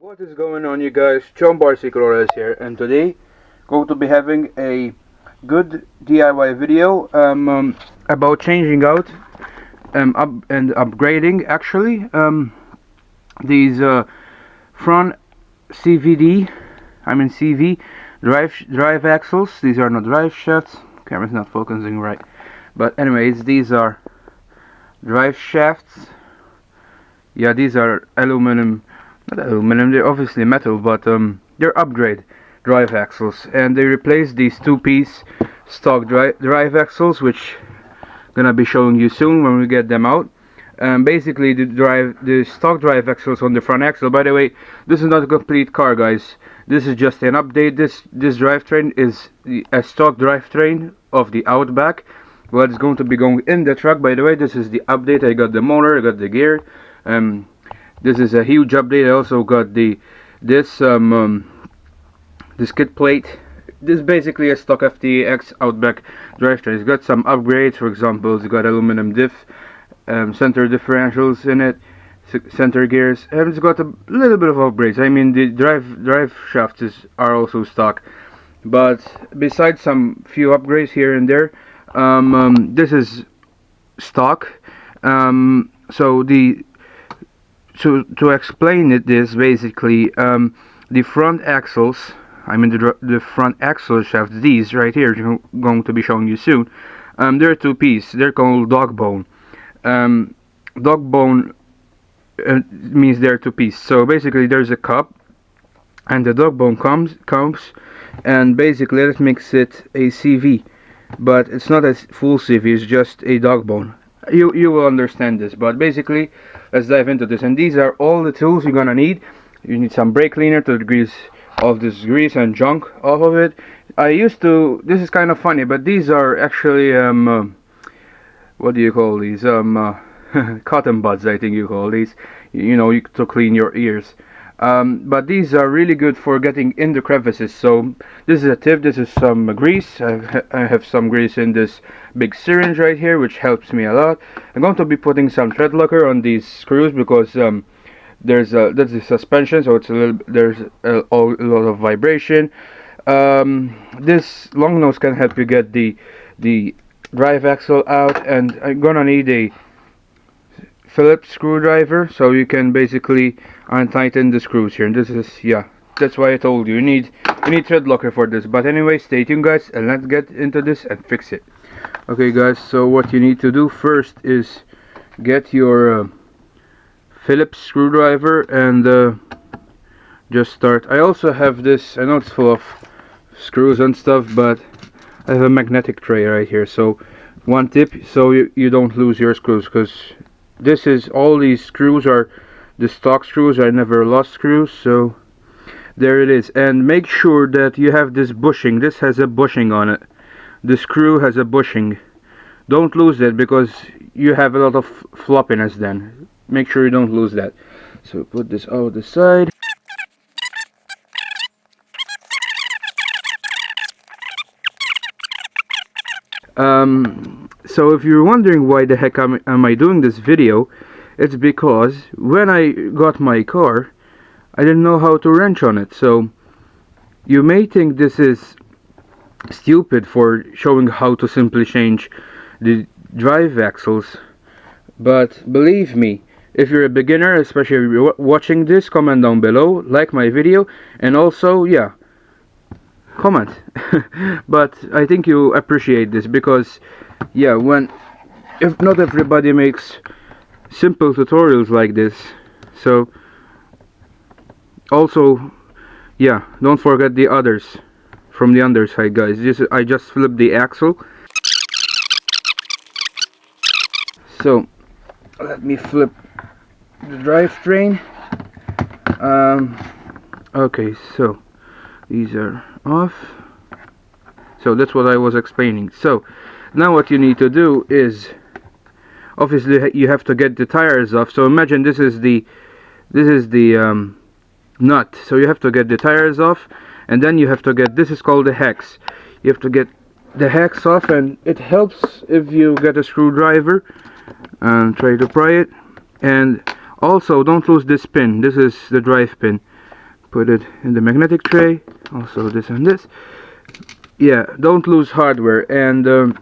What is going on, you guys? John Barciclores here, and today going to be having a good DIY video about changing out and upgrading actually these front CVD, CV drive axles. These are not drive shafts. Camera's not focusing right, but anyways, these are drive shafts. Yeah, these are aluminum. Not aluminum, they're obviously metal, but they're upgrade drive axles, and they replace these two-piece stock drive axles, which gonna be showing you soon when we get them out. Basically, the stock drive axles on the front axle. By the way, this is not a complete car, guys. This is just an update. This drivetrain is a stock drivetrain of the Outback. Well, it's going to be going in the truck. By the way, this is the update. I got the motor, I got the gear. This is a huge update. I also got this kit plate. This is basically a stock FTX Outback drivetrain. It's got some upgrades. For example, it's got aluminum center differentials in it, center gears, and it's got a little bit of upgrades. I mean, the drive shafts are also stock, but besides some few upgrades here and there, this is stock. To explain this basically, the front axles, the front axle shafts, these right here, going to be showing you soon, they're two-piece. They're called dog bone. Dog bone means they're two-piece. So basically there's a cup, and the dog bone comes and basically that makes it a CV, but it's not a full CV, it's just a dog bone. You will understand this, but basically let's dive into this. And these are all the tools you're gonna need. You need some brake cleaner to grease all this grease and junk off of it. This is kind of funny, but these are actually what do you call these, cotton buds, I think you call these, to clean your ears. But these are really good for getting in the crevices. So this is a tip. This is some grease. I have some grease in this big syringe right here, which helps me a lot. I'm going to be putting some thread locker on these screws because that's the suspension, so there's a lot of vibration. This long nose can help you get the drive axle out, and I'm gonna need a Phillips screwdriver, so you can basically untighten the screws here. And this is, yeah, that's why I told you need thread locker for this. But anyway, stay tuned, guys, and let's get into this and fix it. Okay, guys, so what you need to do first is get your Phillips screwdriver and just start. I also have this, I know it's full of screws and stuff, but I have a magnetic tray right here. So one tip, so you don't lose your screws, because all these screws are the stock screws. I never lost screws, so there it is. And make sure that you have this bushing. This has a bushing on it. The screw has a bushing. Don't lose it, because you have a lot of floppiness then. Make sure you don't lose that. So put this out the side. So if you're wondering why the heck am I doing this video, it's because when I got my car, I didn't know how to wrench on it. So you may think this is stupid for showing how to simply change the drive axles, but believe me, if you're a beginner, especially if you're watching this, comment down below, like my video, and also, yeah, comment. But I think you appreciate this, because yeah, if not everybody makes simple tutorials like this. So also, yeah, don't forget the others from the underside, guys. I just flipped the axle. So let me flip the drivetrain. Okay, so these are off. So that's what I was explaining. So now what you need to do is, obviously you have to get the tires off. So imagine this is the nut. So you have to get the tires off, and then you have to get, this is called the hex. You have to get the hex off, and it helps if you get a screwdriver and try to pry it. And also don't lose this pin. This is the drive pin. put it in the magnetic tray, also this and this. Yeah, don't lose hardware. And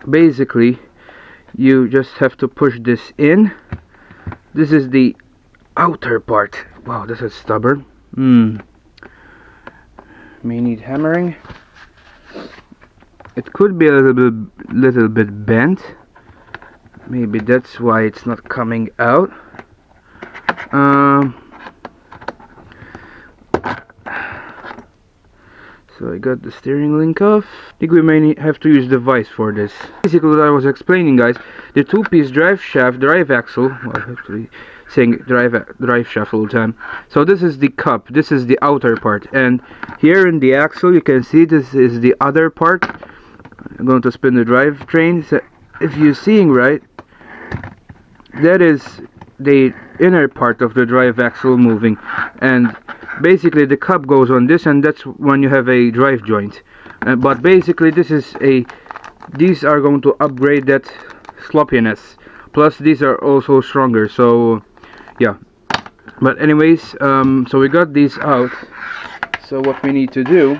basically you just have to push this in. This is the outer part. Wow, this is stubborn. May need hammering. It could be a little bit bent. Maybe that's why it's not coming out. So I got the steering link off. I think we may have to use the vise for this. Basically what I was explaining, guys, the two-piece drive axle, well, I'm actually saying drive shaft all the time. So this is the cup, this is the outer part, and here in the axle you can see this is the other part. I'm going to spin the drivetrain. So if you're seeing right, that is the inner part of the drive axle moving, and basically the cup goes on this, and that's when you have a drive joint. But basically these are going to upgrade that sloppiness, plus these are also stronger, so yeah. But anyways, so we got these out. So what we need to do,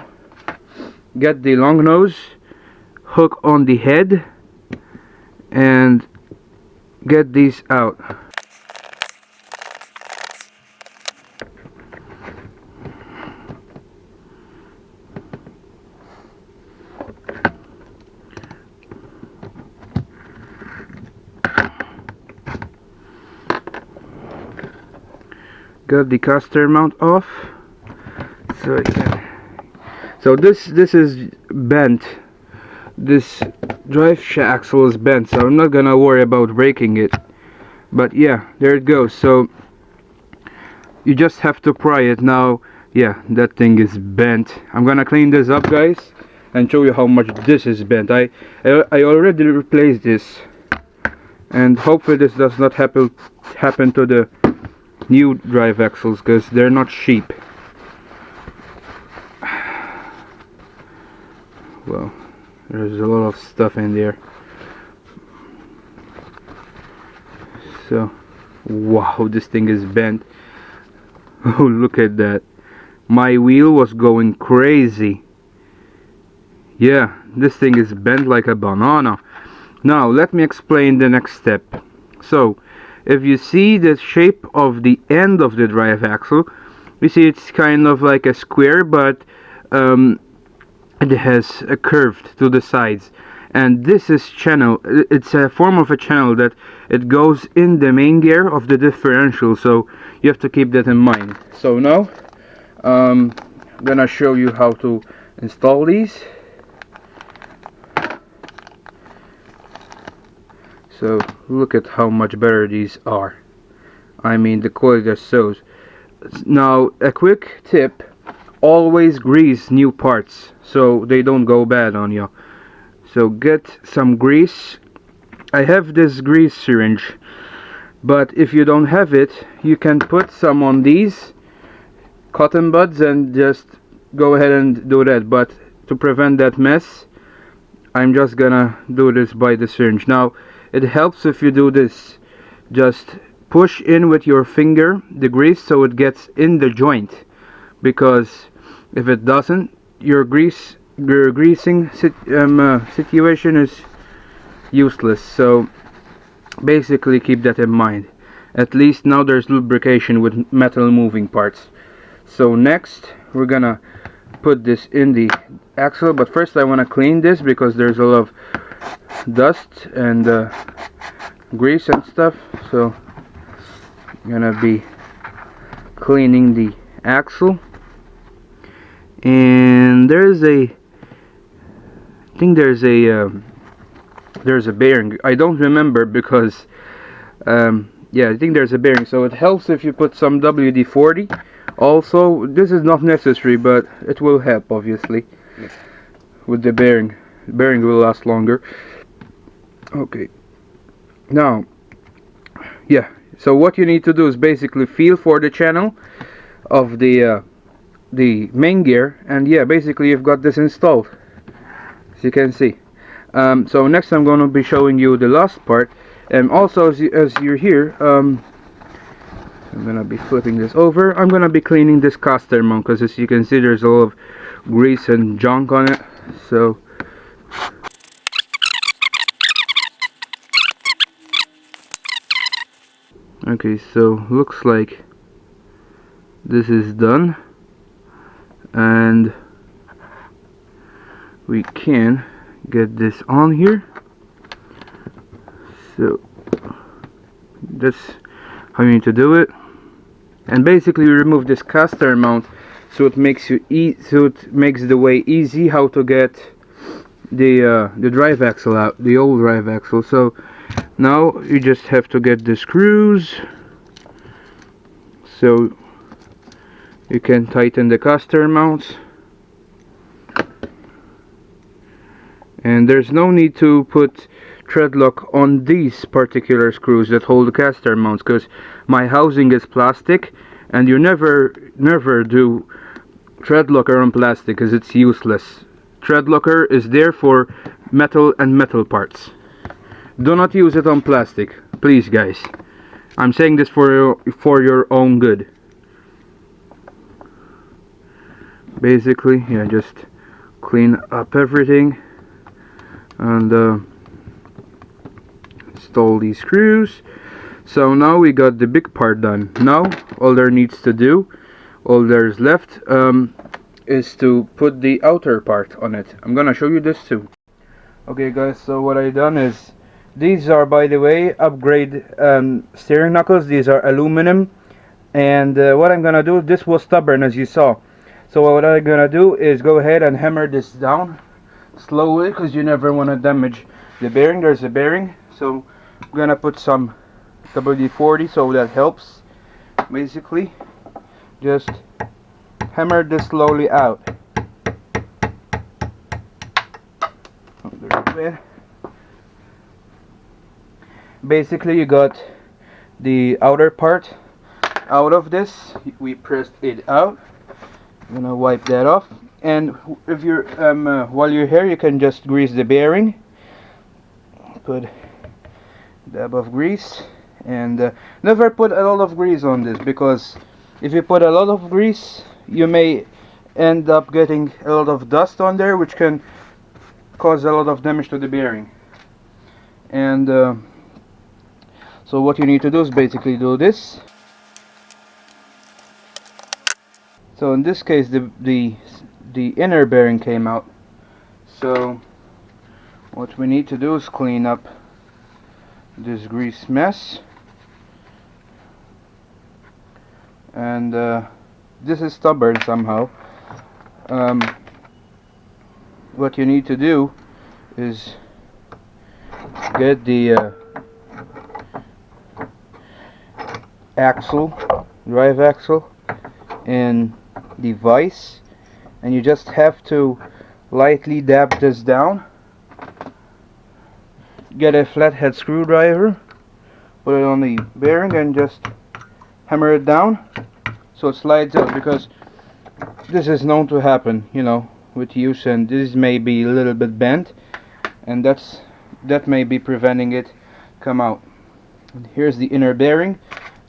get the long nose, hook on the head, and get these out. Got the caster mount off, so this is bent. This drive axle is bent, so I'm not gonna worry about breaking it. But yeah, there it goes. So you just have to pry it now. Yeah, that thing is bent. I'm gonna clean this up, guys, and show you how much this is bent. I already replaced this, and hopefully this does not happen to the new drive axles, because they're not cheap. Well, there's a lot of stuff in there. So wow, this thing is bent. Oh, look at that. My wheel was going crazy. Yeah, this thing is bent like a banana. Now let me explain the next step. So if you see the shape of the end of the drive axle, you see it's kind of like a square, but it has a curve to the sides, and this is channel. It's a form of a channel that it goes in the main gear of the differential, so you have to keep that in mind. So now I'm gonna show you how to install these. So look at how much better these are. I mean, the quality just shows. Now a quick tip: always grease new parts so they don't go bad on you. So get some grease. I have this grease syringe, but if you don't have it, you can put some on these cotton buds and just go ahead and do that. But to prevent that mess, I'm just gonna do this by the syringe. Now it helps if you do this. Just push in with your finger the grease so it gets in the joint, because if it doesn't, your greasing situation is useless. So basically keep that in mind. At least now there's lubrication with metal moving parts. So next we're gonna put this in the axle, but first I want to clean this because there's a lot of dust and grease and stuff. So I'm gonna be cleaning the axle. And there's a, I think there's a bearing. I don't remember because yeah, I think there's a bearing, so it helps if you put some WD-40. Also, this is not necessary, but it will help obviously with the bearing. The bearing will last longer. Okay, now yeah, so what you need to do is basically feel for the channel of the main gear, and yeah, basically you've got this installed, as you can see. So next I'm going to be showing you the last part, and also as you're here, I'm gonna be flipping this over. I'm gonna be cleaning this caster mount because, as you can see, there's a lot of grease and junk on it. So okay, so looks like this is done, and we can get this on here. So that's how you need to do it. And basically, you remove this caster mount, so it makes the way easy how to get the drive axle out, the old drive axle. So now you just have to get the screws, so you can tighten the caster mounts. And there's no need to put thread lock on these particular screws that hold the caster mounts, because my housing is plastic, and you never do thread locker on plastic because it's useless. Thread locker is there for metal and metal parts. Do not use it on plastic, please, guys. I'm saying this for your own good. Basically, yeah, just clean up everything and install these screws. So now we got the big part done. Now all there's left is to put the outer part on it. I'm gonna show you this too. Okay guys, so what I done is, these are, by the way, upgrade steering knuckles. These are aluminum, and what I'm gonna do, this was stubborn as you saw, so what I'm gonna do is go ahead and hammer this down slowly, because you never want to damage the bearing. There's a bearing, so I'm gonna put some WD-40 so that helps. Basically, just hammer this slowly out. Basically, you got the outer part out of this. We pressed it out. I'm gonna wipe that off, and if you're while you're here, you can just grease the bearing. Put a dab of grease, and never put a lot of grease on this, because if you put a lot of grease, you may end up getting a lot of dust on there, which can cause a lot of damage to the bearing. And so what you need to do is basically do this. So in this case, the inner bearing came out. So what we need to do is clean up this grease mess. And this is stubborn somehow. What you need to do is get the drive axle in the vise, and you just have to lightly dab this down. Get a flathead screwdriver, put it on the bearing, and just hammer it down so it slides out, because this is known to happen, you know, with use, and this may be a little bit bent, and that may be preventing it come out. And here's the inner bearing,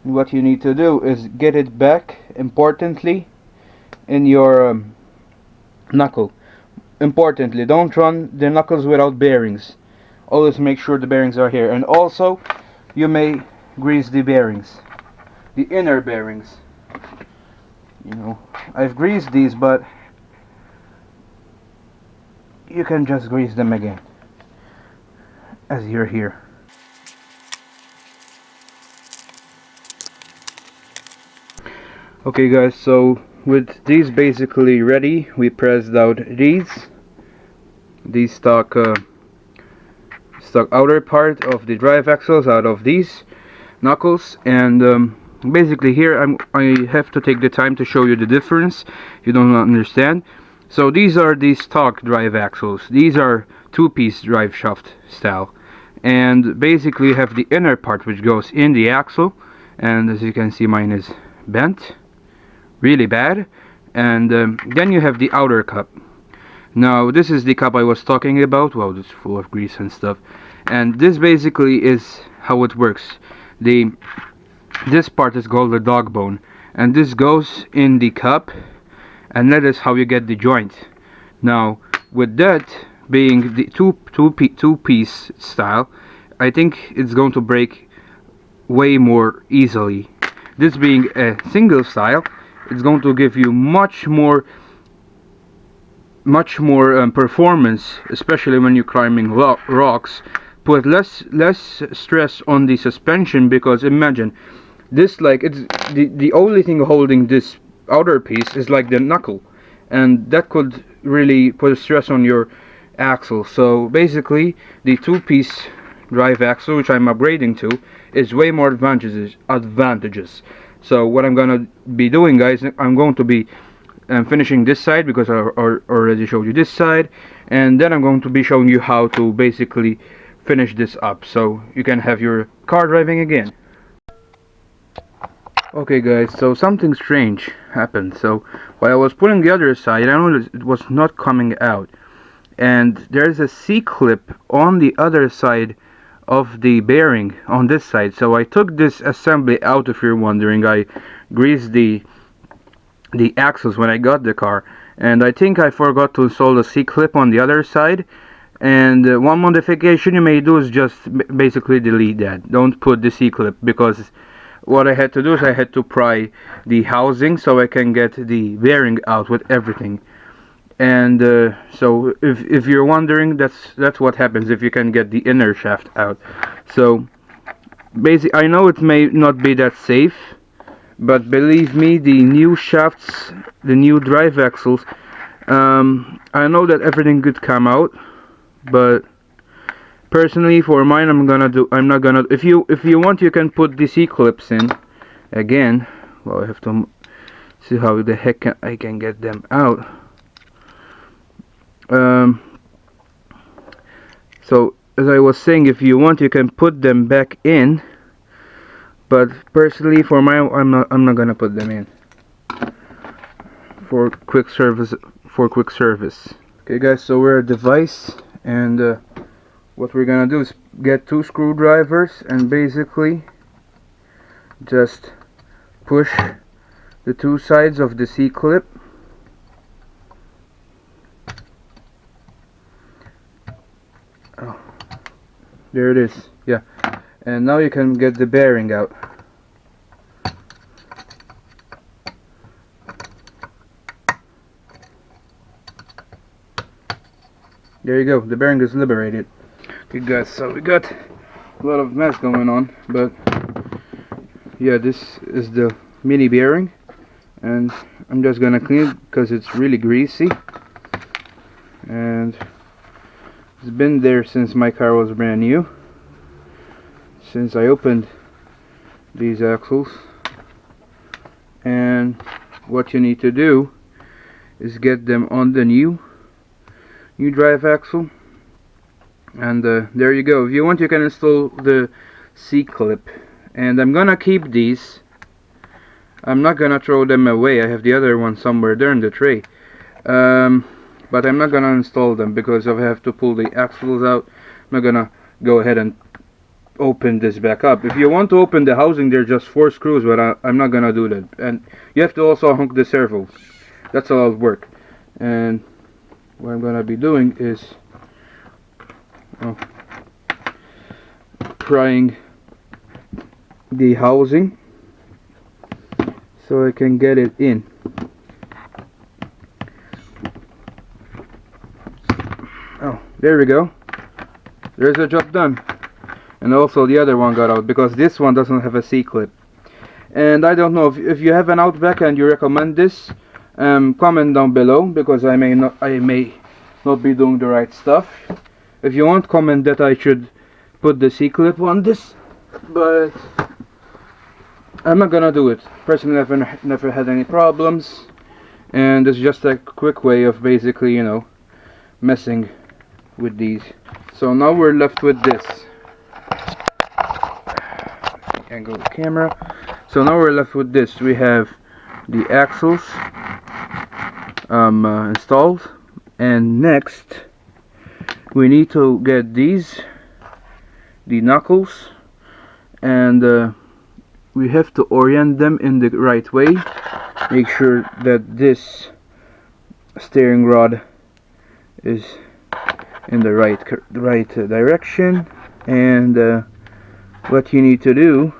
and what you need to do is get it back, importantly, in your knuckle. Importantly, don't run the knuckles without bearings. Always make sure the bearings are here, and also you may grease the bearings, the inner bearings. You know, I've greased these, but you can just grease them again as you're here. Okay guys, so with these basically ready, we pressed out these stock outer part of the drive axles out of these knuckles, and basically here I have to take the time to show you the difference if you don't understand. So these are the stock drive axles. These are two-piece drive shaft style, and basically you have the inner part which goes in the axle, and as you can see, mine is bent really bad, and then you have the outer cup. Now this is the cup I was talking about. Wow, it's full of grease and stuff. And this basically is how it works. The This part is called the dog bone, and this goes in the cup, and that is how you get the joint. Now, with that being the two piece style, I think it's going to break way more easily. This being a single style, it's going to give you much more performance, especially when you're climbing rocks. Put less stress on the suspension, because imagine this, like, it's the only thing holding this outer piece is like the knuckle, and that could really put a stress on your axle. So basically the two-piece drive axle, which I'm upgrading to, is way more advantages. So what I'm gonna be doing, guys, I'm going to be finishing this side, because I already showed you this side, and then I'm going to be showing you how to basically finish this up so you can have your car driving again. Okay guys, so something strange happened. So while I was pulling the other side, I noticed it was not coming out, and there's a C-clip on the other side of the bearing on this side. So I took this assembly out, if you're wondering. I greased the axles when I got the car, and I think I forgot to install the C-clip on the other side. And one modification you may do is just basically delete that. Don't put the C-clip, because what I had to do is I had to pry the housing so I can get the bearing out with everything. And so if you're wondering, that's what happens if you can get the inner shaft out. So basically, I know it may not be that safe, but believe me, the new shafts, the new drive axles, I know that everything could come out, but personally, for mine, I'm not gonna. If you want, you can put the C clips in again. Well, I have to see how the heck I can get them out. So as I was saying, if you want, you can put them back in. But personally, for mine, I'm not gonna put them in for quick service. Okay, guys. So we're at device, and what we're gonna do is get two screwdrivers and basically just push the two sides of the C-clip. Oh, there it is. Yeah, and now you can get the bearing out. There you go, the bearing is liberated. Okay guys, so we got a lot of mess going on, but yeah, this is the mini bearing, and I'm just gonna clean it because it's really greasy, and it's been there since my car was brand new, since I opened these axles. And what you need to do is get them on the new drive axle, and there you go. If you want, you can install the C-clip, and I'm gonna keep these. I'm not gonna throw them away. I have the other one somewhere there in the tray, but I'm not gonna install them because if I have to pull the axles out, I'm not gonna go ahead and open this back up. If you want to open the housing, there are just 4 screws, but I'm not gonna do that. And you have to also hook the servo. That's a lot of work. And what I'm gonna be doing is prying the housing so I can get it in. Oh, there we go. There's a job done. And also the other one got out because this one doesn't have a C-clip. And I don't know if you have an Outback and you recommend this, comment down below, because I may not be doing the right stuff. If you want, comment that I should put the C-clip on this, but I'm not gonna do it. Personally, I've never had any problems, and it's just a quick way of basically, you know, messing with these. So now we're left with this. Angle the camera. So now we're left with this. We have the axles installed, and next we need to get the knuckles, and we have to orient them in the right way. Make sure that this steering rod is in the right direction, and what you need to do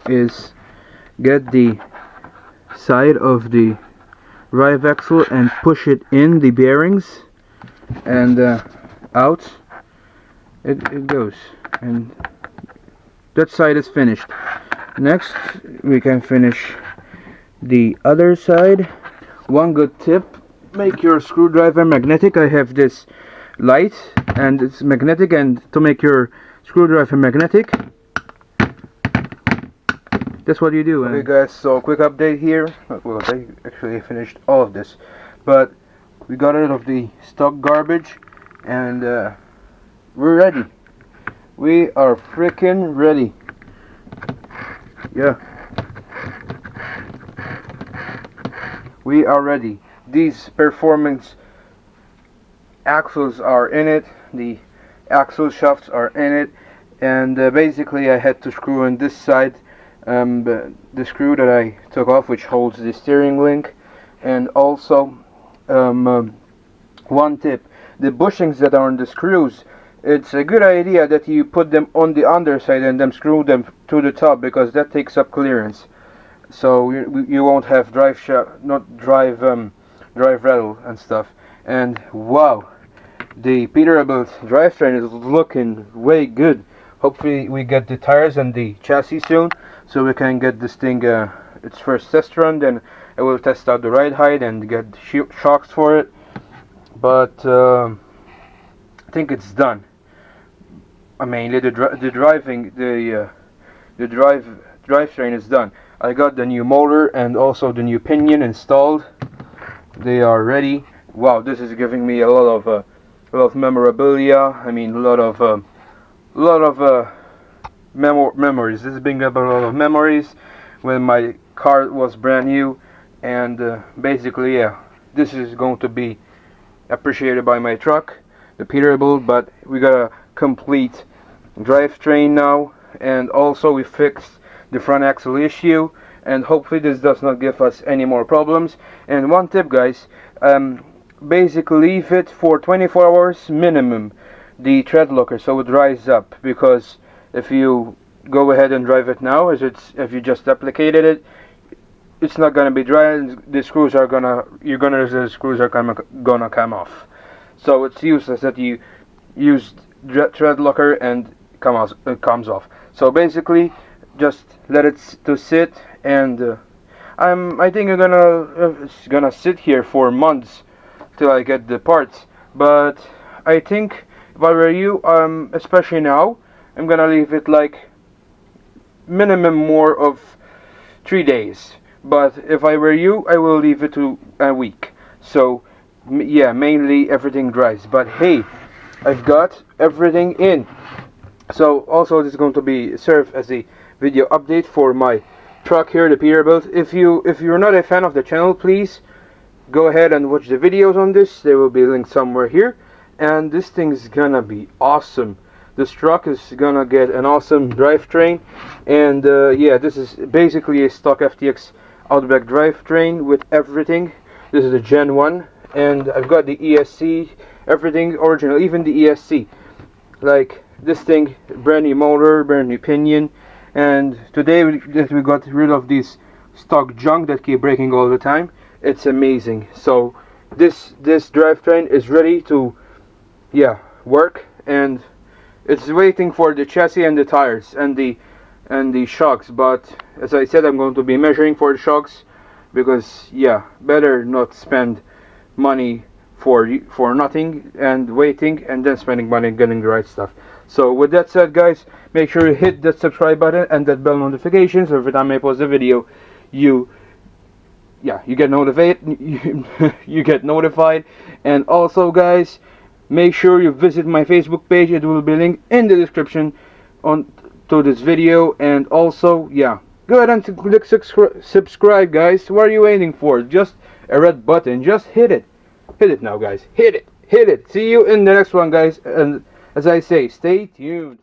is get the side of the drive axle and push it in the bearings, and out it goes, and that side is finished. Next we can finish the other side. One good tip: make your screwdriver magnetic. I have this light and it's magnetic, and to make your screwdriver magnetic, that's what you do. Okay guys, so quick update here. Well, I actually finished all of this, but we got rid of the stock garbage, and we're ready. We are freaking ready. Yeah, we are ready. These performance axles are in it, the axle shafts are in it, and basically I had to screw in this side the screw that I took off, which holds the steering link. And also one tip: the bushings that are on the screws, it's a good idea that you put them on the underside and then screw them to the top, because that takes up clearance, so you won't have drive rattle and stuff. And wow, the Peterbilt drivetrain is looking way good. Hopefully we get the tires and the chassis soon, so we can get this thing its first test run. Then I will test out the ride height and get shocks for it. But I think it's done. Mainly the drivetrain is done. I got the new motor and also the new pinion installed. They are ready. Wow, this is giving me a lot of memorabilia. I mean, a lot of memories. This is bringing up a lot of memories when my car was brand new, and basically, yeah, this is going to be appreciated by my truck, the Peterbilt. But we got a complete drivetrain now, and also we fixed the front axle issue, and hopefully this does not give us any more problems. And one tip, guys, basically leave it for 24 hours minimum, the tread locker, so it dries up, because if you go ahead and drive it now, if you just applicated it, it's not gonna be dry, and the screws are gonna come off. So it's useless that you use tread locker and it comes off. So just let it to sit, and I think it's gonna sit here for months till I get the parts. But I think if I were you, especially now, I'm gonna leave it like minimum more of 3 days. But if I were you, I will leave it to a week. So yeah, mainly everything dries. But hey, I've got everything in. So also this is going to serve as a video update for my truck here, the Peterbilt. If you're not a fan of the channel, please go ahead and watch the videos on this. They will be linked somewhere here. And this thing's gonna be awesome. This truck is gonna get an awesome drivetrain. And yeah, this is basically a stock FTX Outback drivetrain with everything. This is the Gen 1, and I've got the ESC, everything original, even the ESC. Like this thing, brand new motor, brand new pinion. And today we got rid of this stock junk that keep breaking all the time. It's amazing. So this drivetrain is ready to work, and it's waiting for the chassis and the tires and the shocks. But as I said, I'm going to be measuring for the shocks, because yeah, better not spend money for nothing and waiting and then spending money getting the right stuff. So with that said, guys, make sure you hit that subscribe button and that bell notification, so every time I post a video you get notified. You get notified. And also, guys, make sure you visit my Facebook page. It will be linked in the description to this video. And also, yeah, go ahead and click subscribe, guys. What are you waiting for? Just a red button. Just hit it. Hit it now, guys. Hit it. See you in the next one, guys. And as I say, stay tuned.